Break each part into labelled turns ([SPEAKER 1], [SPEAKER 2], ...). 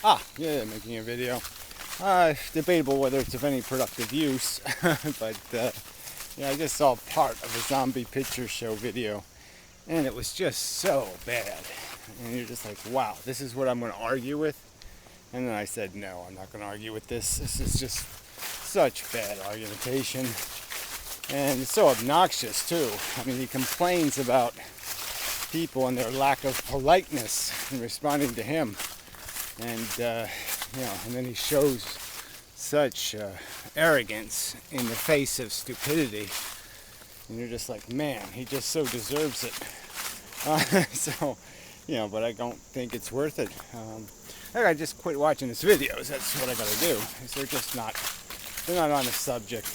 [SPEAKER 1] Yeah, making a video. Debatable whether it's of any productive use, but yeah, I just saw part of a zombie picture show video, and it was just so bad. And you're just like, wow, this is what I'm going to argue with? And then I said, no, I'm not going to argue with this. This is just such bad argumentation. And it's so obnoxious, too. I mean, he complains about people and their lack of politeness in responding to him. And, and then he shows such arrogance in the face of stupidity. And you're just like, man, he just so deserves it. But I don't think it's worth it. I just quit watching his videos. That's what I gotta do. They're not on the subject.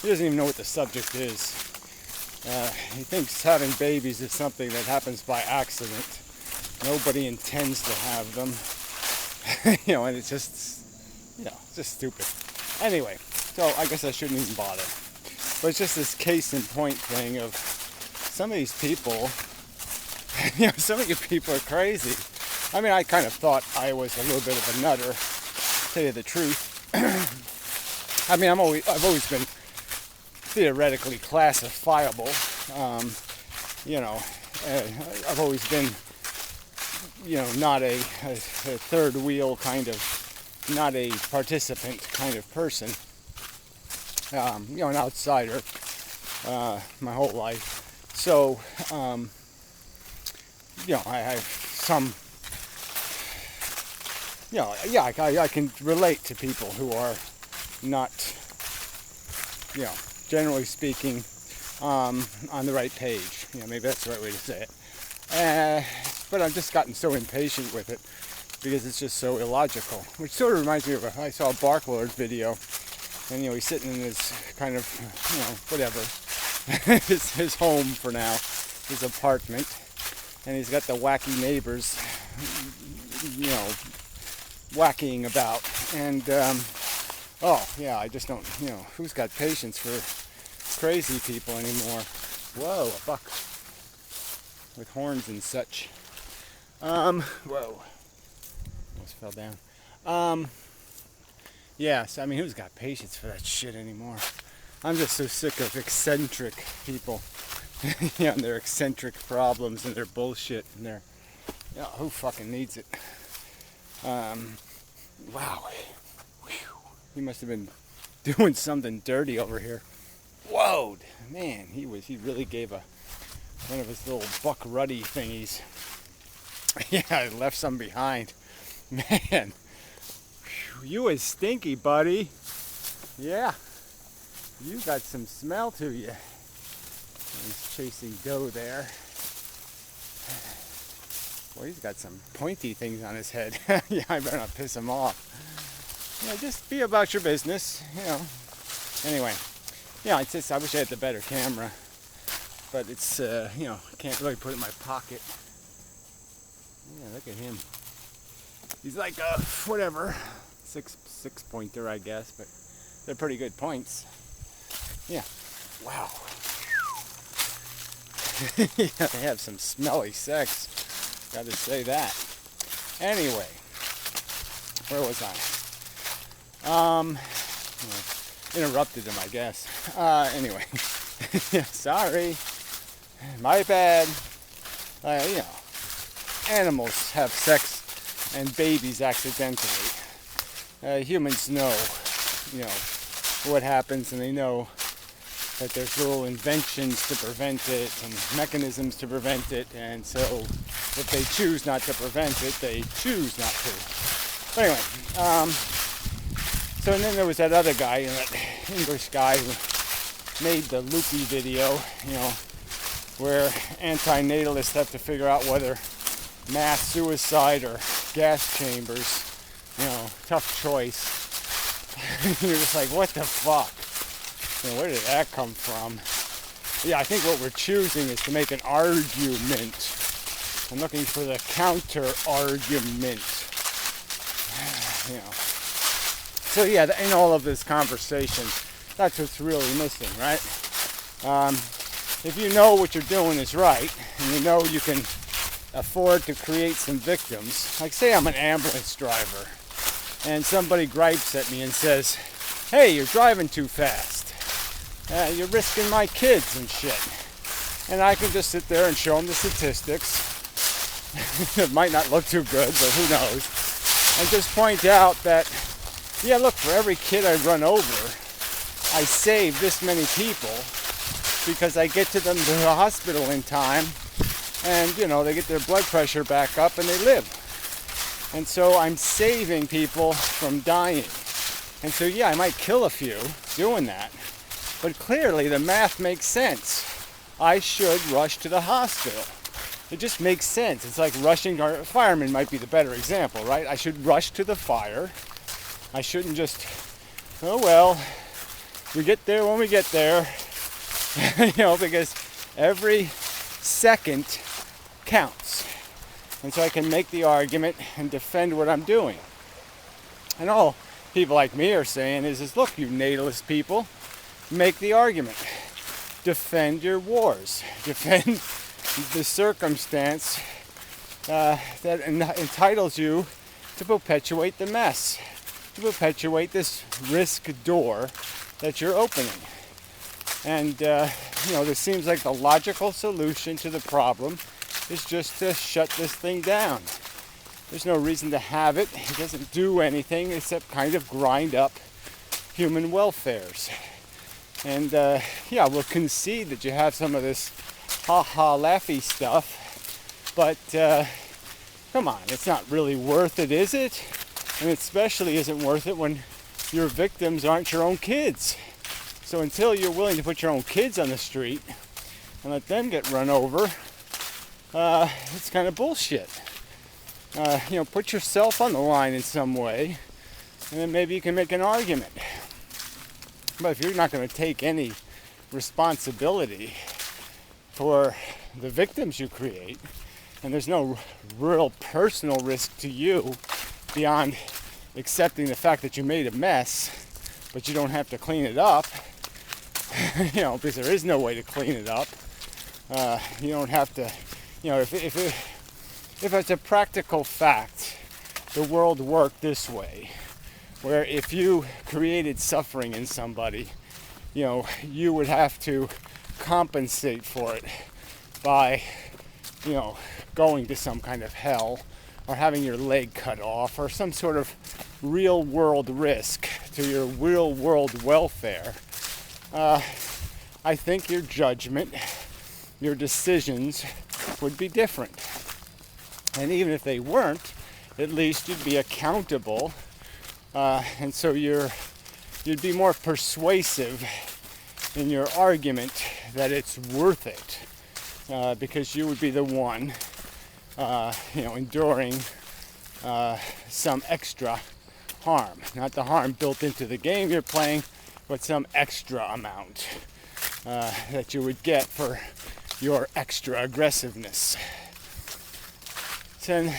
[SPEAKER 1] He doesn't even know what the subject is. He thinks having babies is something that happens by accident. Nobody intends to have them. And it's just stupid. Anyway, so I guess I shouldn't even bother. But it's just this case in point thing of some of these people, some of you people are crazy. I mean, I kind of thought I was a little bit of a nutter, to tell you the truth. I mean, I've always been theoretically classifiable. I've always been, not a third wheel kind of, not a participant kind of person. An outsider my whole life. So, I have some, I can relate to people who are not, generally speaking, on the right page. Maybe that's the right way to say it. But I've just gotten so impatient with it because it's just so illogical. Which sort of reminds me of I saw a Barklord video, and he's sitting in his kind of, whatever, his home for now, his apartment, and he's got the wacky neighbors, whacking about, and I just don't, who's got patience for crazy people anymore? Whoa, a buck with horns and such. Whoa, almost fell down. So I mean, who's got patience for that shit anymore? I'm just so sick of eccentric people, and their eccentric problems and their bullshit and their, who fucking needs it? Wow. Whew. He must have been doing something dirty over here. Whoa, man, he really gave one of his little Buck Ruddy thingies. Yeah, I left some behind. Man, you was stinky, buddy. Yeah, you got some smell to you. He's chasing doe there. Well, he's got some pointy things on his head. Yeah, I better not piss him off. Just be about your business, Anyway, I wish I had the better camera, but it's, I can't really put it in my pocket. Yeah, look at him. He's like a, whatever, six pointer, I guess, but they're pretty good points. Yeah, wow. Yeah, they have some smelly sex. Gotta say that. Anyway, where was I? Interrupted him, I guess. Anyway, yeah, sorry, my bad. Animals have sex and babies accidentally. Humans know, what happens, and they know that there's little inventions to prevent it and mechanisms to prevent it, and so if they choose not to prevent it, they choose not to. But anyway, so and then there was that other guy, that English guy who made the loopy video, where antinatalists have to figure out whether mass suicide or gas chambers, tough choice. You're just like, what the fuck? Where did that come from? Yeah, I think what we're choosing is to make an argument. I'm looking for the counter argument. So yeah, in all of this conversation, that's what's really missing, right? If you know what you're doing is right, and you know you can afford to create some victims, like say I'm an ambulance driver and somebody gripes at me and says, hey, you're driving too fast. You're risking my kids and shit. And I can just sit there and show them the statistics. It might not look too good, but who knows. And just point out that, yeah, look, for every kid I run over, I save this many people because I get to them to the hospital in time and, they get their blood pressure back up and they live. And so I'm saving people from dying. And so, yeah, I might kill a few doing that. But clearly the math makes sense. I should rush to the hospital. It just makes sense. It's like rushing. Fireman might be the better example, right? I should rush to the fire. I shouldn't just, oh well, we get there when we get there. Because every second counts. And so I can make the argument and defend what I'm doing. And all people like me are saying is look, you natalist people, make the argument. Defend your wars. Defend the circumstance that entitles you to perpetuate the mess, to perpetuate this risk door that you're opening. And, this seems like the logical solution to the problem is just to shut this thing down. There's no reason to have it. It doesn't do anything except kind of grind up human welfares. And, we'll concede that you have some of this ha-ha laughy stuff, but come on, it's not really worth it, is it? And it especially isn't worth it when your victims aren't your own kids. So until you're willing to put your own kids on the street and let them get run over, it's kind of bullshit. Put yourself on the line in some way, and then maybe you can make an argument. But if you're not going to take any responsibility for the victims you create, and there's no real personal risk to you beyond accepting the fact that you made a mess, but you don't have to clean it up, because there is no way to clean it up. You don't have to, if it's a practical fact, the world worked this way, where if you created suffering in somebody, you would have to compensate for it by, going to some kind of hell or having your leg cut off or some sort of real world risk to your real world welfare. I think your judgment, your decisions would be different. And even if they weren't, at least you'd be accountable. And so you'd be more persuasive in your argument that it's worth it, because you would be the one, enduring some extra harm. Not the harm built into the game you're playing, but some extra amount that you would get for your extra aggressiveness. And,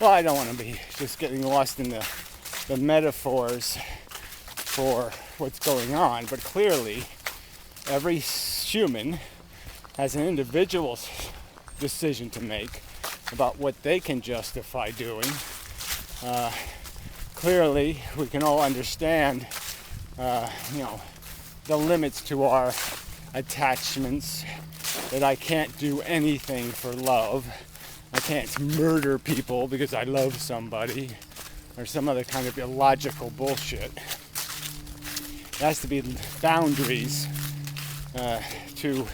[SPEAKER 1] I don't want to be just getting lost in the metaphors for what's going on, but clearly every human has an individual decision to make about what they can justify doing. Clearly we can all understand the limits to our attachments, that I can't do anything for love. I can't murder people because I love somebody, or some other kind of illogical bullshit. There has to be boundaries to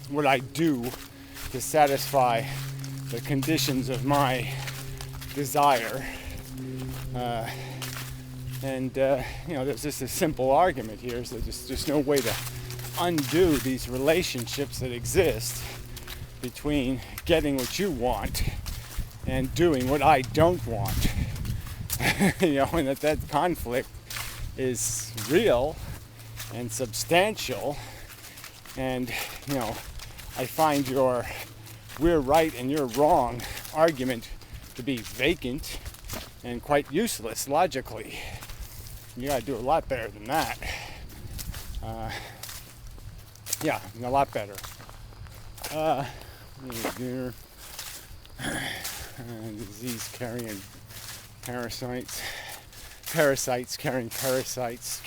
[SPEAKER 1] what I do to satisfy the conditions of my desire. There's just a simple argument here, so there's just no way to undo these relationships that exist between getting what you want and doing what I don't want. And that conflict is real and substantial, and I find your we're right and you're wrong argument to be vacant and quite useless logically. You gotta do a lot better than that. A lot better. Dinner. Disease-carrying parasites. Parasites carrying parasites.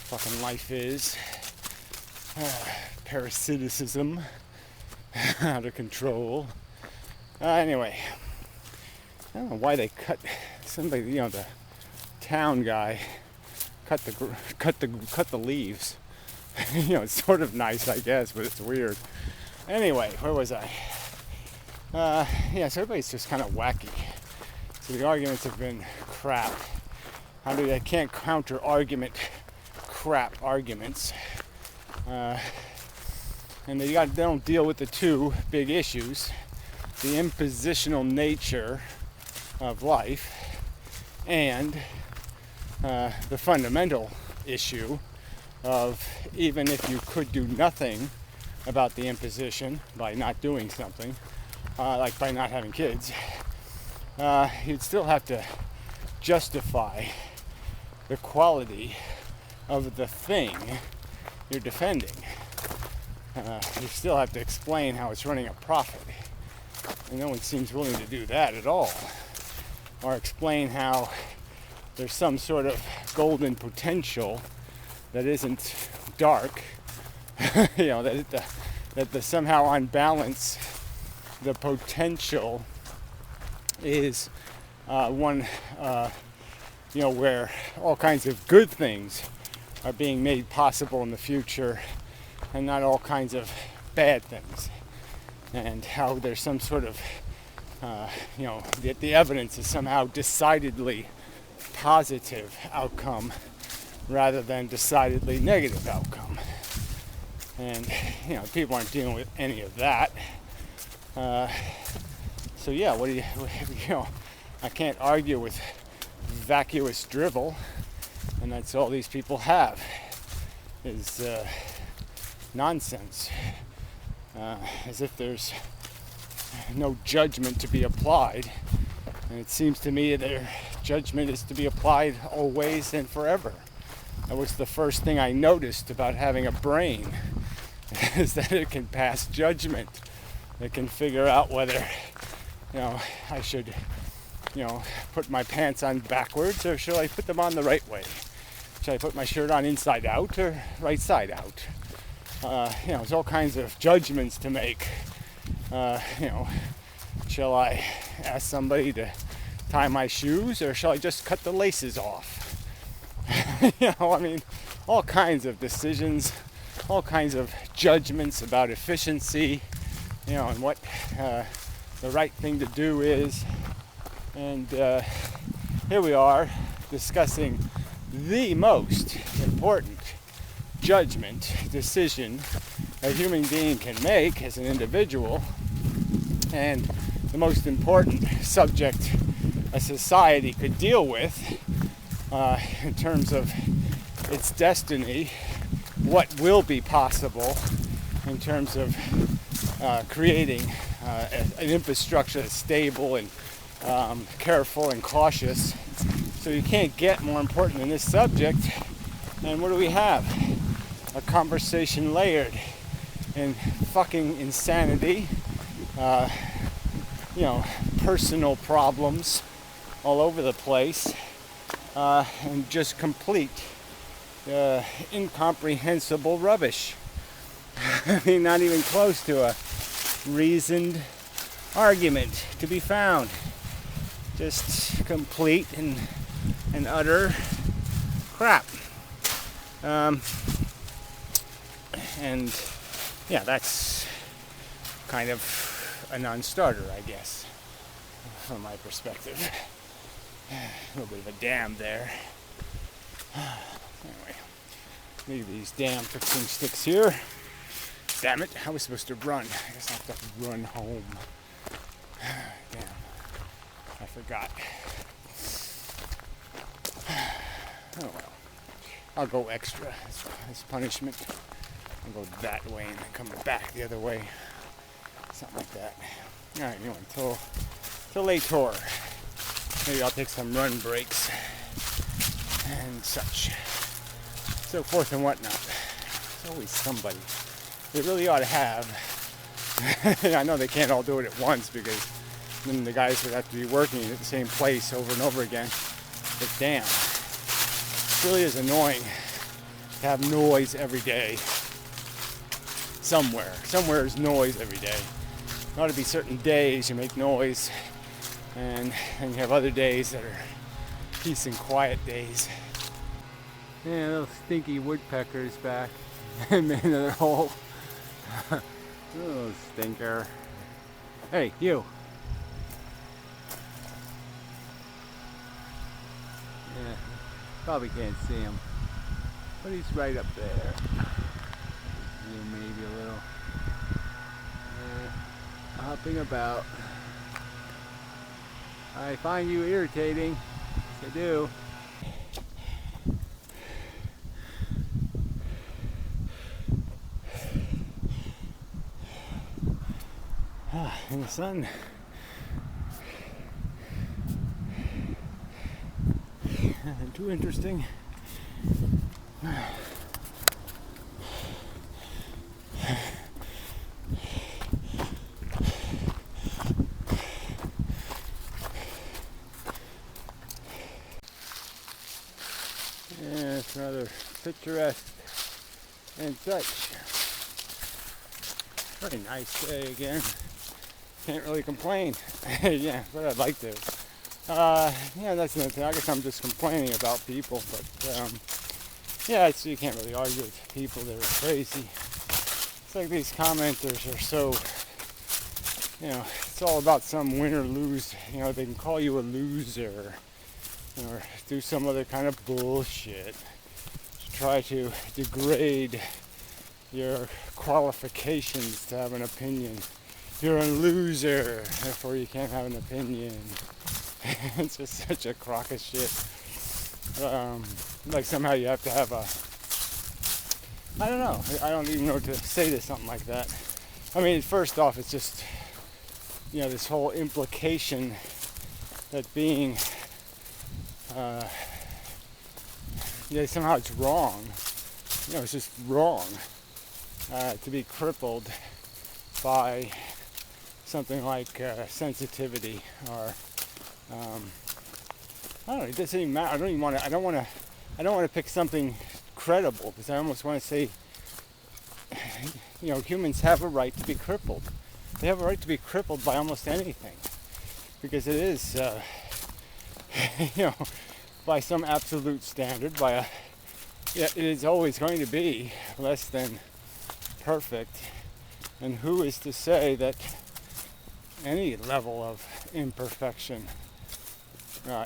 [SPEAKER 1] Fucking life is. Parasiticism. Out of control. Anyway. I don't know why they cut somebody, the town guy cut the leaves. It's sort of nice, I guess, but it's weird. Anyway, where was I? So everybody's just kind of wacky. So the arguments have been crap. I can't counter argument crap arguments. And they don't deal with the two big issues: the impositional nature of life and the fundamental issue of, even if you could do nothing about the imposition by not doing something, like by not having kids, you'd still have to justify the quality of the thing you're defending. You still have to explain how it's running a profit. And no one seems willing to do that at all. Or explain how there's some sort of golden potential that isn't dark. That somehow on balance the potential is one where all kinds of good things are being made possible in the future, and not all kinds of bad things. And how there's some sort of the evidence is somehow decidedly positive outcome rather than decidedly negative outcome. And people aren't dealing with any of that. So yeah, I can't argue with vacuous drivel, and that's all these people have is nonsense. As if there's no judgment to be applied. And it seems to me their judgment is to be applied always and forever. That was the first thing I noticed about having a brain, is that it can pass judgment. It can figure out whether, I should, put my pants on backwards, or should I put them on the right way? Should I put my shirt on inside out or right side out? There's all kinds of judgments to make. Shall I ask somebody to tie my shoes, or shall I just cut the laces off? All kinds of decisions, all kinds of judgments about efficiency, and what the right thing to do is. And here we are discussing the most important judgment decision a human being can make as an individual, and the most important subject a society could deal with in terms of its destiny, what will be possible in terms of creating an infrastructure that's stable and careful and cautious. So you can't get more important than this subject. And what do we have? A conversation layered in fucking insanity, personal problems all over the place, and just complete incomprehensible rubbish. Not even close to a reasoned argument to be found. Just complete and utter crap. And yeah, that's kind of a non-starter, I guess, from my perspective. A little bit of a dam there. Anyway, leave these damn fixing sticks here. Damn it, I was supposed to run. I guess I have to run home. Damn, I forgot. Oh well, I'll go extra as punishment. I'll go that way and then come back the other way. Something like that. Alright, anyway, till later. Maybe I'll take some run breaks and such. So forth and whatnot. There's always somebody they really ought to have. I know they can't all do it at once because then the guys would have to be working at the same place over and over again. But damn, it really is annoying to have noise every day. Somewhere is noise every day. There ought to be certain days you make noise, and you have other days that are peace and quiet days. Yeah, little stinky woodpecker's back. Made another hole. Oh, stinker. Hey, you. Yeah, probably can't see him, but he's right up there. Maybe a little hopping about. I find you irritating. Yes, I do. In the sun. Nothing too interesting. Yeah, it's rather picturesque and such. Very nice day again. Can't really complain. Yeah, but I'd like to. Yeah, that's another thing. I guess I'm just complaining about people, but yeah, you can't really argue with people that are crazy. It's like these commenters are so, it's all about some win or lose. They can call you a loser or do some other kind of bullshit to try to degrade your qualifications to have an opinion. You're a loser, therefore you can't have an opinion. It's just such a crock of shit. Like somehow you have to have I don't know. I don't even know what to say to something like that. I mean, first off, it's just, this whole implication that being, somehow it's wrong. It's just wrong to be crippled by something like sensitivity or I don't know. It doesn't even matter. I don't want to pick something credible because I almost want to say, humans have a right to be crippled. They have a right to be crippled by almost anything because it is, by some absolute standard, it is always going to be less than perfect. And who is to say that any level of imperfection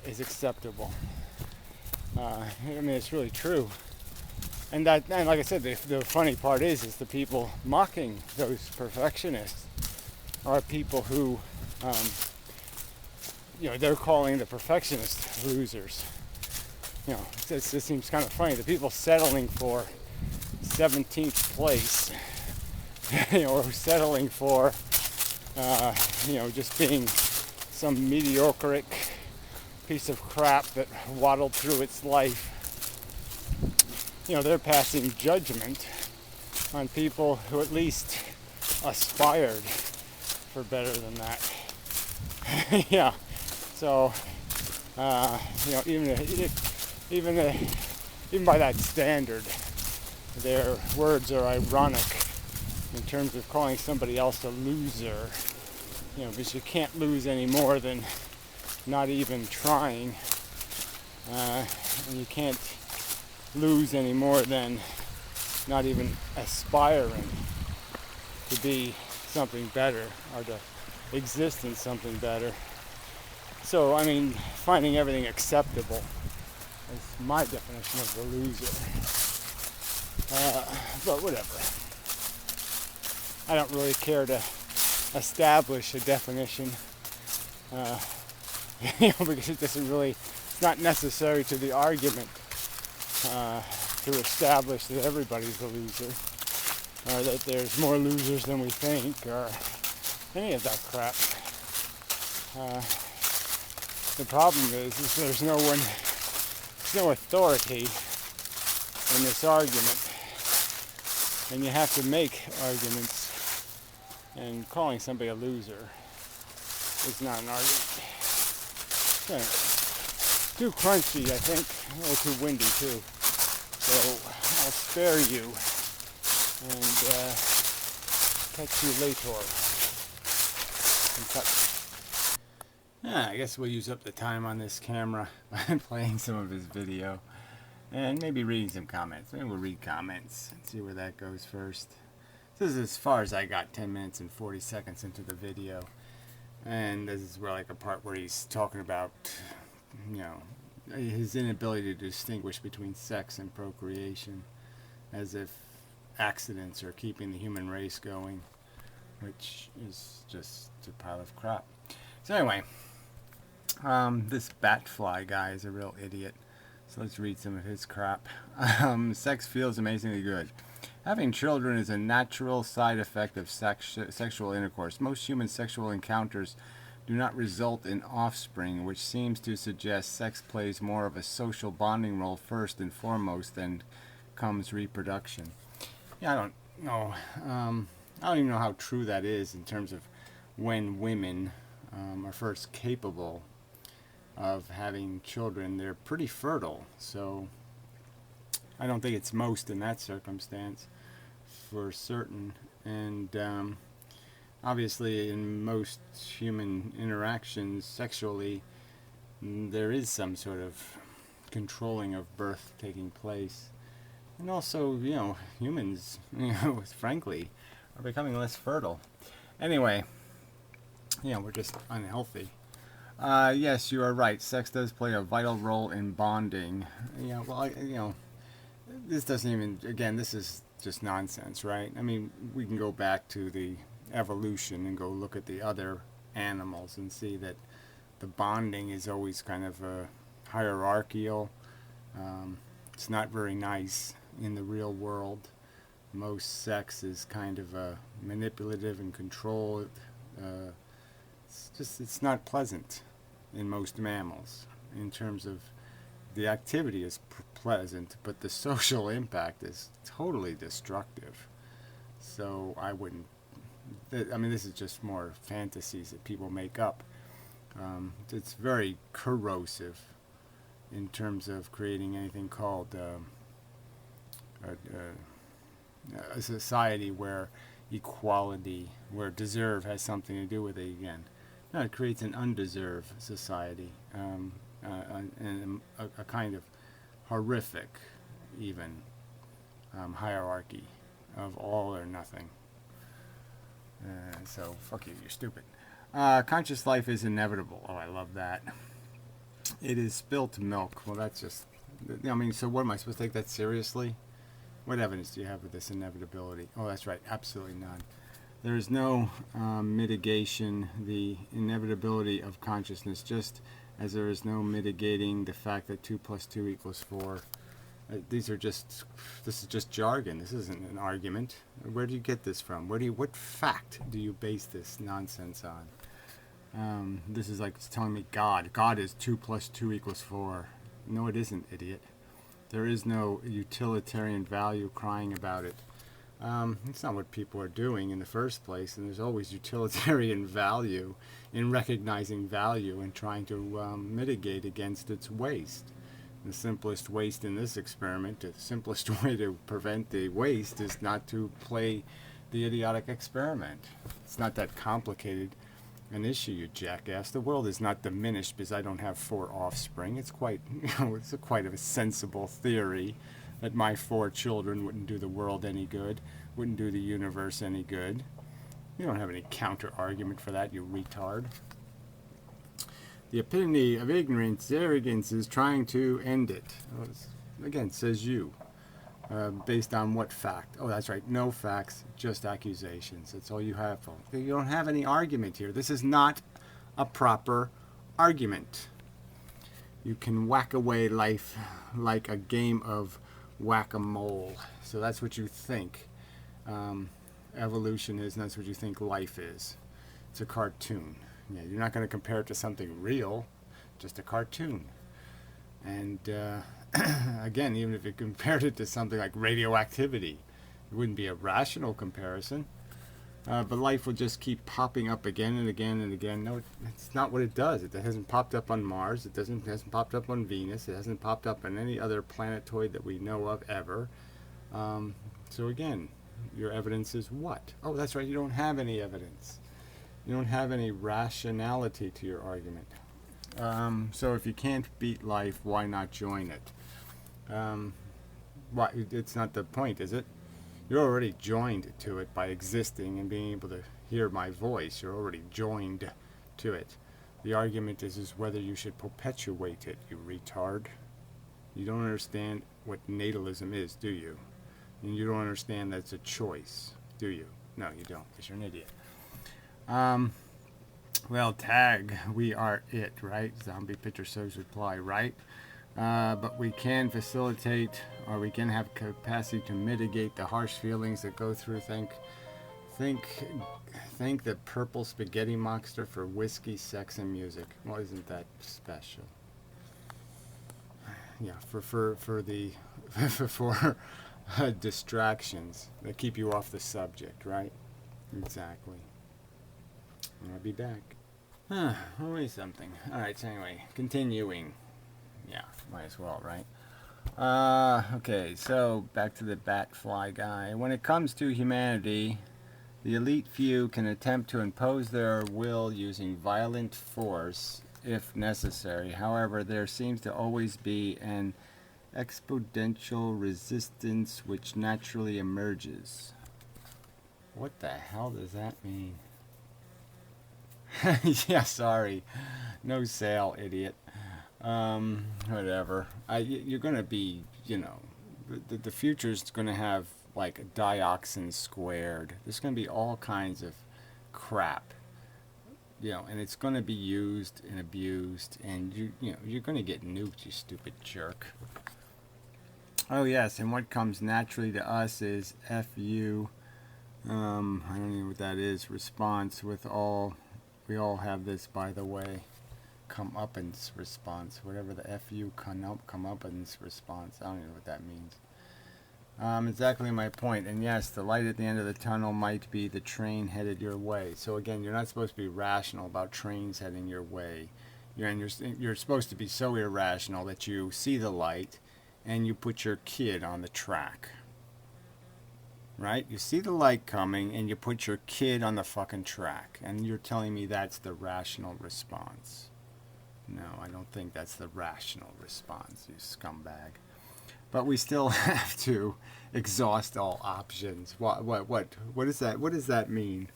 [SPEAKER 1] is acceptable? It's really true. And like I said, the funny part is the people mocking those perfectionists are people who, they're calling the perfectionists losers. It seems kind of funny. The people settling for 17th place, or settling for, just being some mediocre piece of crap that waddled through its life. They're passing judgment on people who at least aspired for better than that. Yeah. So, even by that standard, their words are ironic in terms of calling somebody else a loser. Because you can't lose any more than not even trying, and you can't lose any more than not even aspiring to be something better or to exist in something better. So, finding everything acceptable is my definition of the loser. But whatever. I don't really care to establish a definition, because it's not necessary to the argument to establish that everybody's a loser, or that there's more losers than we think, or any of that crap. The problem is there's no authority in this argument and you have to make arguments, and calling somebody a loser is not an argument. So, too crunchy, I think, or too windy too. So I'll spare you and catch you later. I guess we'll use up the time on this camera by playing some of his video and maybe reading some comments. Maybe we'll read comments and see where that goes first. This is as far as I got, 10 minutes and 40 seconds into the video. And this is where, like, a part where he's talking about, his inability to distinguish between sex and procreation, as if accidents are keeping the human race going, which is just a pile of crap. So anyway, this Batfly guy is a real idiot. So let's read some of his crap. Sex feels amazingly good. Having children is a natural side effect of sexual intercourse. Most human sexual encounters do not result in offspring, which seems to suggest sex plays more of a social bonding role first and foremost than comes reproduction. Yeah, I don't know. I don't even know how true that is in terms of when women are first capable of having children. They're pretty fertile, so I don't think it's most in that circumstance for certain. And obviously in most human interactions sexually, there is some sort of controlling of birth taking place. And also, humans, frankly, are becoming less fertile. Anyway, we're just unhealthy. Yes, you are right. Sex does play a vital role in bonding. This doesn't even, again, this is just nonsense, right? I mean, we can go back to the evolution and go look at the other animals and see that the bonding is always kind of hierarchical. It's not very nice in the real world. Most sex is kind of manipulative and controlled. It's not pleasant in most mammals in terms of the activity is pleasant, but the social impact is totally destructive. So I wouldn't, this is just more fantasies that people make up. It's very corrosive in terms of creating anything called a society where equality, where deserve has something to do with it again. No, it creates an undeserved society, and a kind of horrific, even, hierarchy of all or nothing. So, fuck you, you're stupid. Conscious life is inevitable. Oh, I love that. It is spilt milk. Well, that's just, so what, am I supposed to take that seriously? What evidence do you have of this inevitability? Oh, that's right, absolutely none. There is no mitigation the inevitability of consciousness, just as there is no mitigating the fact that 2 + 2 = 4. This is just jargon. This isn't an argument. Where do you get this from? What fact do you base this nonsense on? This is like telling me God is 2 + 2 = 4. No, it isn't, idiot. There is no utilitarian value crying about it. It's not what people are doing in the first place, and there's always utilitarian value in recognizing value and trying to mitigate against its waste. The simplest waste in this experiment, the simplest way to prevent the waste is not to play the idiotic experiment. It's not that complicated an issue, you jackass. The world is not diminished because I don't have 4 offspring. It's quite, it's quite a sensible theory that my 4 children wouldn't do the world any good, wouldn't do the universe any good. You don't have any counter argument for that, you retard. The epitome of ignorance, arrogance, is trying to end it. Again, says you. Based on what fact? Oh, that's right, no facts, just accusations. That's all you have. You don't have any argument here. This is not a proper argument. You can whack away life like a game of whack-a-mole. So that's what you think evolution is, and that's what you think life is. It's a cartoon. Yeah, you're not going to compare it to something real, just a cartoon. And again, even if you compared it to something like radioactivity, It wouldn't be a rational comparison. But life will just keep popping up again and again and again. No, it's not what it does. It hasn't popped up on Mars. Hasn't popped up on Venus. It hasn't popped up on any other planetoid that we know of ever. So again, your evidence is what? Oh, that's right. You don't have any evidence. You don't have any rationality to your argument. So if you can't beat life, why not join it? Why? It's not the point, is it? You're already joined to it by existing and being able to hear my voice. You're already joined to it. The argument is whether you should perpetuate it, you retard. You don't understand what natalism is, do you? And you don't understand that it's a choice, do you? No, you don't, because you're an idiot. Well, tag, we are it, right? Zombie Pitcher So's reply, right? But we can facilitate, or we can have capacity to mitigate the harsh feelings that go through. Thank the purple spaghetti monster for whiskey, sex, and music. Well, isn't that special? Yeah, for the for distractions that keep you off the subject, right? Exactly. I'll be back. Always something. All right. So anyway, continuing. Yeah, might as well, right? Okay, so back to the bat fly guy. When it comes to humanity, the elite few can attempt to impose their will using violent force if necessary. However, there seems to always be an exponential resistance which naturally emerges. What the hell does that mean? Yeah, sorry. No sale, idiot. Whatever. You're gonna be, the future's gonna have like dioxin squared. There's gonna be all kinds of crap, and it's gonna be used and abused, and you're gonna get nuked, you stupid jerk. Oh yes, and what comes naturally to us is FU. I don't know what that is. Response with all. We all have this, by the way. Comeuppance response, whatever the FU comeuppance response. I don't know what that means. Exactly my point. And yes, the light at the end of the tunnel might be the train headed your way. So again, you're not supposed to be rational about trains heading your way. You're supposed to be so irrational that you see the light and you put your kid on the track. Right? You see the light coming and you put your kid on the fucking track. And you're telling me that's the rational response. No, I don't think that's the rational response, you scumbag. But we still have to exhaust all options. What is that? What does that mean?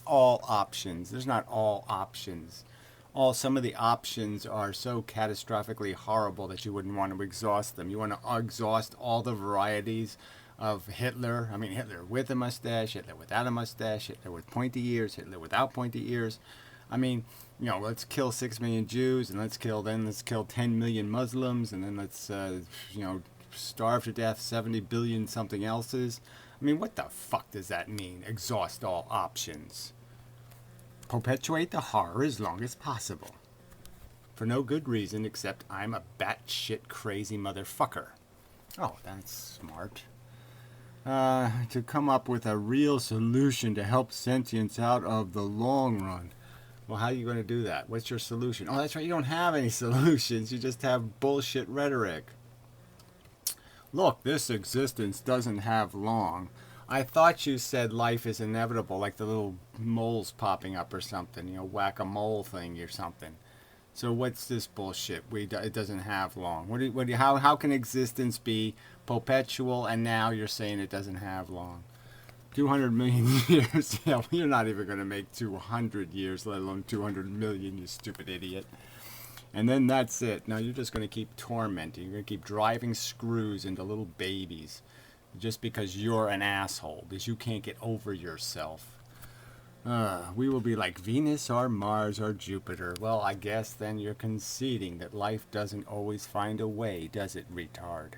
[SPEAKER 1] All options. There's not all options. Some of the options are so catastrophically horrible that you wouldn't want to exhaust them. You want to exhaust all the varieties of Hitler. I mean, Hitler with a mustache, Hitler without a mustache, Hitler with pointy ears, Hitler without pointy ears. I mean, let's kill 6 million Jews, and let's kill 10 million Muslims, and then let's, starve to death 70 billion something else's. I mean, what the fuck does that mean? Exhaust all options. Perpetuate the horror as long as possible. For no good reason except I'm a batshit crazy motherfucker. Oh, that's smart. To come up with a real solution to help sentience out of the long run. Well, how are you going to do that? What's your solution? Oh, that's right. You don't have any solutions. You just have bullshit rhetoric. Look, this existence doesn't have long. I thought you said life is inevitable, like the little moles popping up or something, whack-a-mole thing or something. So what's this bullshit? It doesn't have long. How can existence be perpetual and now you're saying it doesn't have long? 200 million years? Yeah, well, you're not even going to make 200 years, let alone 200 million, you stupid idiot. And then that's it. Now you're just going to keep tormenting. You're going to keep driving screws into little babies just because you're an asshole, because you can't get over yourself. We will be like Venus or Mars or Jupiter. Well, I guess then you're conceding that life doesn't always find a way, does it, retard?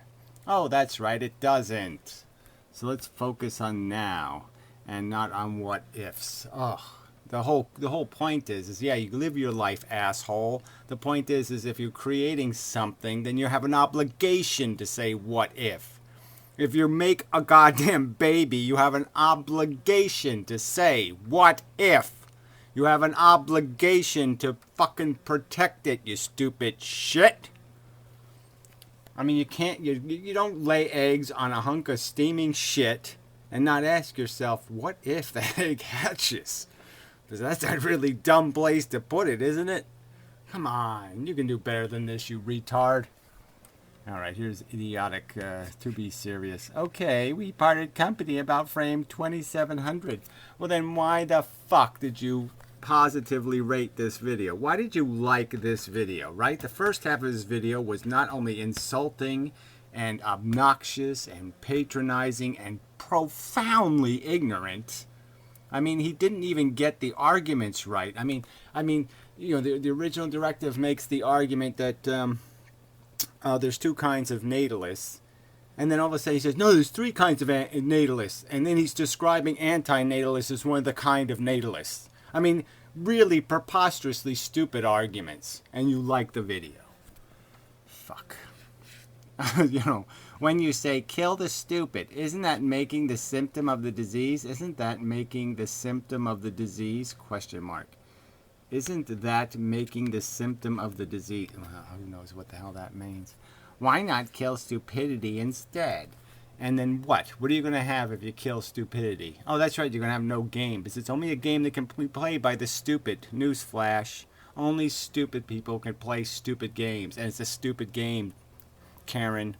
[SPEAKER 1] Oh, that's right, it doesn't. So let's focus on now and not on what ifs. Ugh. The whole point is yeah, you live your life, asshole. The point is if you're creating something, then you have an obligation to say what if. If you make a goddamn baby, you have an obligation to say, what if? You have an obligation to fucking protect it, you stupid shit. I mean, you don't lay eggs on a hunk of steaming shit and not ask yourself, what if the egg hatches? Because that's a really dumb place to put it, isn't it? Come on, you can do better than this, you retard. Alright, here's idiotic, to be serious. Okay, we parted company about frame 2700. Well then why the fuck did you positively rate this video? Why did you like this video, right? The first half of this video was not only insulting and obnoxious and patronizing and profoundly ignorant. I mean, he didn't even get the arguments right. I mean, you know, the original directive makes the argument that there's two kinds of natalists. And then all of a sudden he says, no, there's three kinds of natalists. And then he's describing anti-natalists as one of the kind of natalists. I mean, really preposterously stupid arguments. And you like the video. Fuck. You know, when you say kill the stupid, isn't that making the symptom of the disease? Isn't that making the symptom of the disease? Question mark. Isn't that making the symptom of the disease? Well, who knows what the hell that means. Why not kill stupidity instead? And then what? What are you going to have if you kill stupidity? Oh, that's right, you're going to have no game. Because it's only a game that can be played by the stupid. Newsflash. Only stupid people can play stupid games. And it's a stupid game, Karen.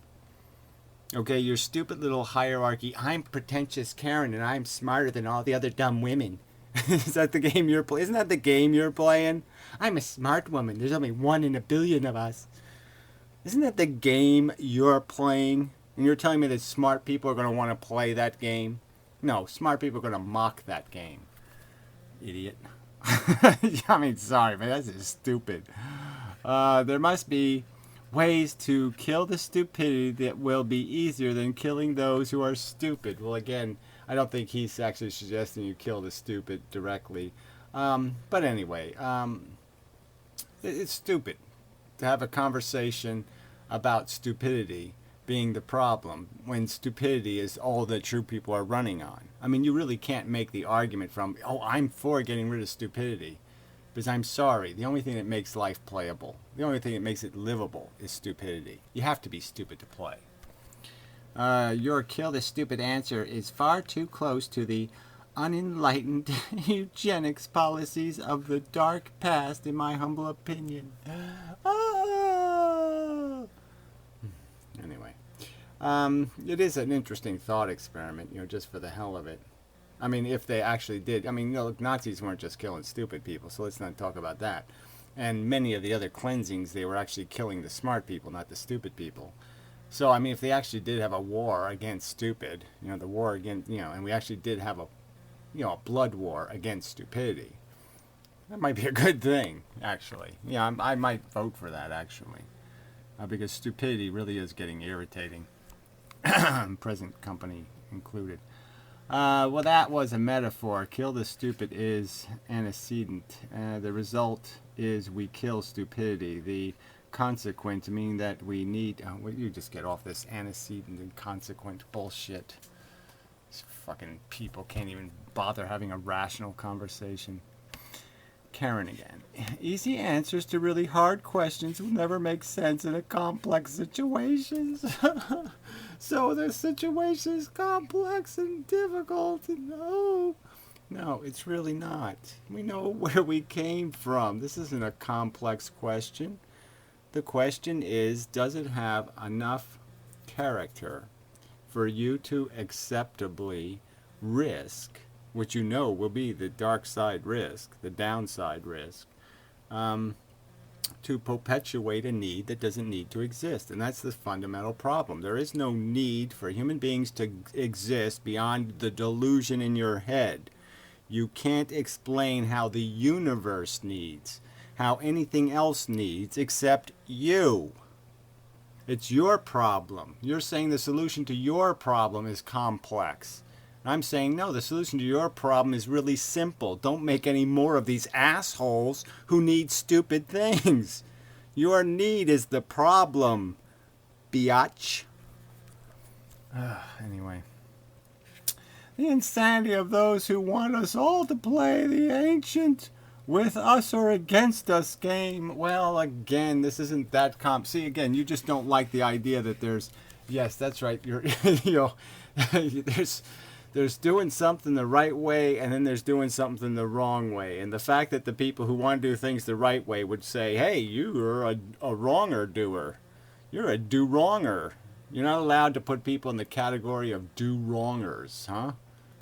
[SPEAKER 1] Okay, your stupid little hierarchy. I'm pretentious Karen and I'm smarter than all the other dumb women. Is that the game you're playing? Isn't that the game you're playing? I'm a smart woman. There's only 1 in a billion of us. Isn't that the game you're playing? And you're telling me that smart people are going to want to play that game? No, smart people are going to mock that game. Idiot. I mean, sorry, but that's just stupid. There must be ways to kill the stupidity that will be easier than killing those who are stupid. Well, again, I don't think he's actually suggesting you kill the stupid directly. But anyway, it's stupid to have a conversation about stupidity being the problem when stupidity is all that true people are running on. I mean, you really can't make the argument from, oh, I'm for getting rid of stupidity. Because I'm sorry, the only thing that makes life playable, the only thing that makes it livable is stupidity. You have to be stupid to play. Your kill the stupid answer is far too close to the unenlightened eugenics policies of the dark past, in my humble opinion. Anyway, it is an interesting thought experiment, you know, just for the hell of it. I mean, if they actually did, I mean, you know, look, Nazis weren't just killing stupid people, so let's not talk about that. And many of the other cleansings, they were actually killing the smart people, not the stupid people. So, I mean, if they actually did have a war against stupid, you know, the war against, you know, and we actually did have a, you know, a blood war against stupidity, that might be a good thing, actually. Yeah, I might vote for that, actually. Because stupidity really is getting irritating. Present company included. Well, that was a metaphor. Kill the stupid is antecedent. The result is we kill stupidity. The consequent, meaning that we need... well, you just get off this antecedent and consequent bullshit. These fucking people can't even bother having a rational conversation. Karen again. Easy answers to really hard questions will never make sense in a complex situations. So the situation is complex and difficult. No, it's really not. We know where we came from. This isn't a complex question. The question is, does it have enough character for you to acceptably risk, which you know will be the dark side risk, the downside risk, to perpetuate a need that doesn't need to exist. And that's the fundamental problem. There is no need for human beings to exist beyond the delusion in your head. You can't explain how the universe needs, how anything else needs, except you. It's your problem. You're saying the solution to your problem is complex. I'm saying, no, the solution to your problem is really simple. Don't make any more of these assholes who need stupid things. Your need is the problem, biatch. Anyway. The insanity of those who want us all to play the ancient with us or against us game. Well, again, this isn't that See, again, you just don't like the idea that there's, yes, that's right. You're, you know, there's doing something the right way, and then there's doing something the wrong way. And the fact that the people who want to do things the right way would say, "Hey, you're a wronger doer. You're a do-wronger. You're not allowed to put people in the category of do-wrongers, huh?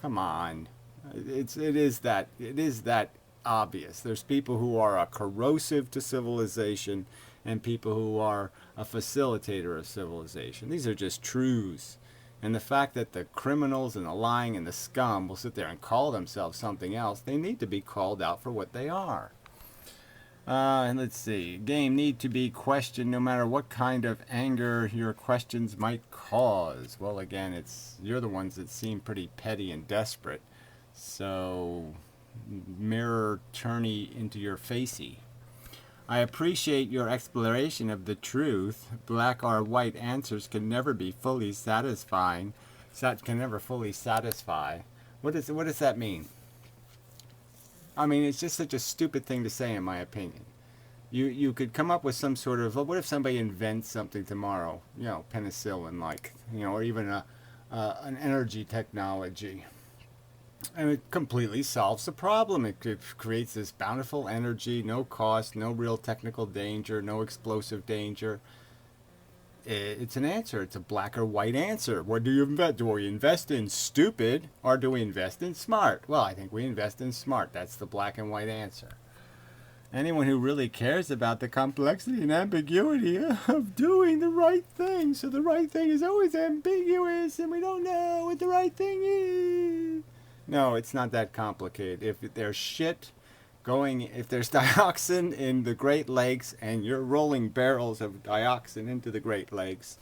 [SPEAKER 1] Come on." It is that obvious. There's people who are a corrosive to civilization and people who are a facilitator of civilization. These are just truths. And the fact that the criminals and the lying and the scum will sit there and call themselves something else, they need to be called out for what they are. And let's see. Game need to be questioned no matter what kind of anger your questions might cause. Well, again, you're the ones that seem pretty petty and desperate. So, mirror tourney into your facey. I appreciate your exploration of the truth. Black or white answers can never be fully satisfying. Can never fully satisfy. What does that mean? I mean, it's just such a stupid thing to say, in my opinion. You could come up with some sort of, what if somebody invents something tomorrow? You know, penicillin, like, you know, or even an energy technology. And it completely solves the problem. It creates this bountiful energy, no cost, no real technical danger, no explosive danger. It's an answer. It's a black or white answer. What do you invest? Do we invest in stupid or do we invest in smart? Well, I think we invest in smart. That's the black and white answer. Anyone who really cares about the complexity and ambiguity of doing the right thing. So the right thing is always ambiguous and we don't know what the right thing is. No, it's not that complicated. If there's if there's dioxin in the Great Lakes and you're rolling barrels of dioxin into the Great Lakes,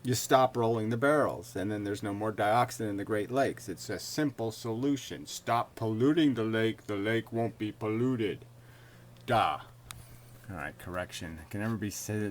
[SPEAKER 1] you stop rolling the barrels and then there's no more dioxin in the Great Lakes. It's a simple solution. Stop polluting the lake won't be polluted. Duh. All right, correction. Can never be said